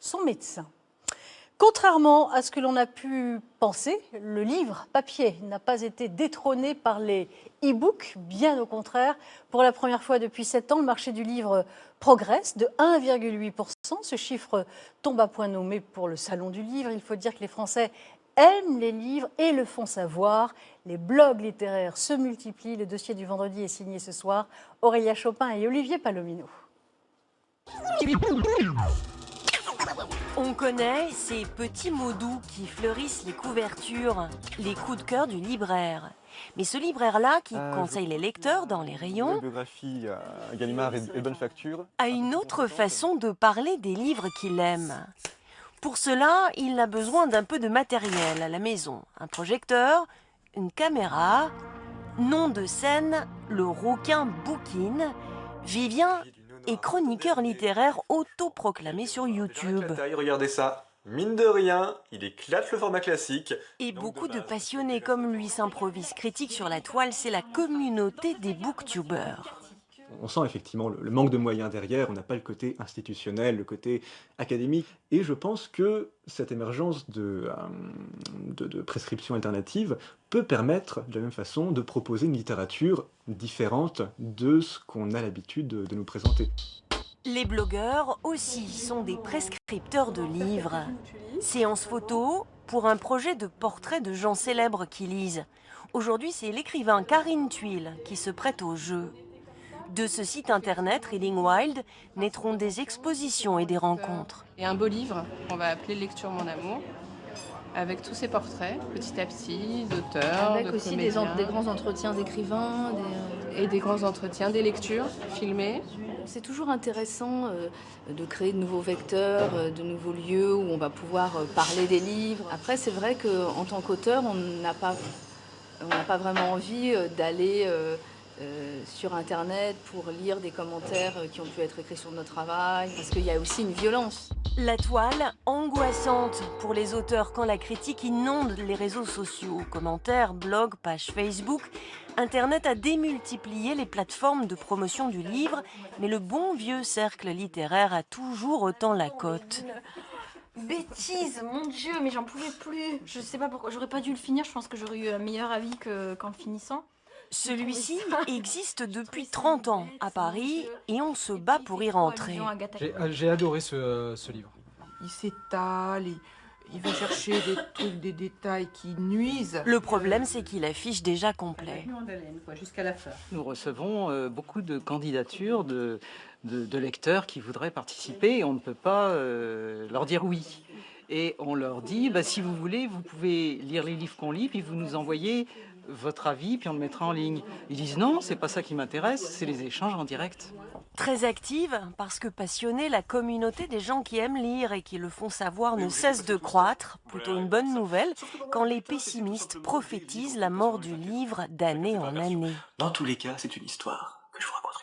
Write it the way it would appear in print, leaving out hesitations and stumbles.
son médecin. Contrairement à ce que l'on a pu penser, le livre papier n'a pas été détrôné par les e-books, bien au contraire. Pour la première fois depuis 7 ans, le marché du livre progresse de 1,8%. Ce chiffre tombe à point nommé pour le Salon du livre. Il faut dire que les Français aiment les livres et le font savoir. Les blogs littéraires se multiplient. Le dossier du vendredi est signé ce soir Aurélia Chopin et Olivier Palomino. On connaît ces petits mots doux qui fleurissent les couvertures, les coups de cœur du libraire. Mais ce libraire-là, qui conseille les lecteurs dans les rayons, une biographie Gallimard et bonne facture, a une autre façon de parler des livres qu'il aime. Pour cela, il a besoin d'un peu de matériel à la maison. Un projecteur, une caméra, nom de scène, le rouquin Bouquin. Vivien est chroniqueur littéraire autoproclamé sur YouTube. Regardez ça, mine de rien, il éclate le format classique. Et beaucoup de passionnés comme lui s'improvisent critiques sur la toile, c'est la communauté des booktubers. On sent effectivement le manque de moyens derrière, on n'a pas le côté institutionnel, le côté académique. Et je pense que cette émergence de prescriptions alternatives peut permettre de la même façon de proposer une littérature différente de ce qu'on a l'habitude de nous présenter. Les blogueurs aussi sont des prescripteurs de livres. Séance photo pour un projet de portrait de gens célèbres qui lisent. Aujourd'hui, c'est l'écrivain Karine Thuil qui se prête au jeu. De ce site internet, Reading Wild, naîtront des expositions et des rencontres. Et un beau livre qu'on va appeler Lecture mon amour, avec tous ces portraits, petit à petit, d'auteurs, avec de aussi comédiens. des grands entretiens d'écrivains. Et des grands entretiens, des lectures filmées. C'est toujours intéressant de créer de nouveaux vecteurs, de nouveaux lieux où on va pouvoir parler des livres. Après, c'est vrai qu'en tant qu'auteur, on n'a pas vraiment envie d'aller sur Internet pour lire des commentaires qui ont pu être écrits sur notre travail, parce qu'il y a aussi une violence. La toile, angoissante pour les auteurs quand la critique inonde les réseaux sociaux. Commentaires, blogs, pages Facebook. Internet a démultiplié les plateformes de promotion du livre, mais le bon vieux cercle littéraire a toujours autant la cote. Bêtise, mon Dieu, mais j'en pouvais plus. Je sais pas pourquoi, j'aurais pas dû le finir, je pense que j'aurais eu un meilleur avis qu'en le finissant. Celui-ci existe depuis 30 ans à Paris et on se bat pour y rentrer. J'ai adoré ce livre. Il s'étale, il va chercher des trucs, des détails qui nuisent. Le problème, c'est qu'il affiche déjà complet. Jusqu'à la fin. Nous recevons beaucoup de candidatures de lecteurs qui voudraient participer et on ne peut pas leur dire oui. Et on leur dit, si vous voulez, vous pouvez lire les livres qu'on lit, puis vous nous envoyez votre avis, puis on le mettra en ligne. Ils disent non, c'est pas ça qui m'intéresse, c'est les échanges en direct. Très active, parce que passionnée, la communauté des gens qui aiment lire et qui le font savoir ne cesse de croître. Plutôt une bonne nouvelle, quand les pessimistes prophétisent la mort du livre d'année en année. Dans tous les cas, c'est une histoire que je vous raconterai.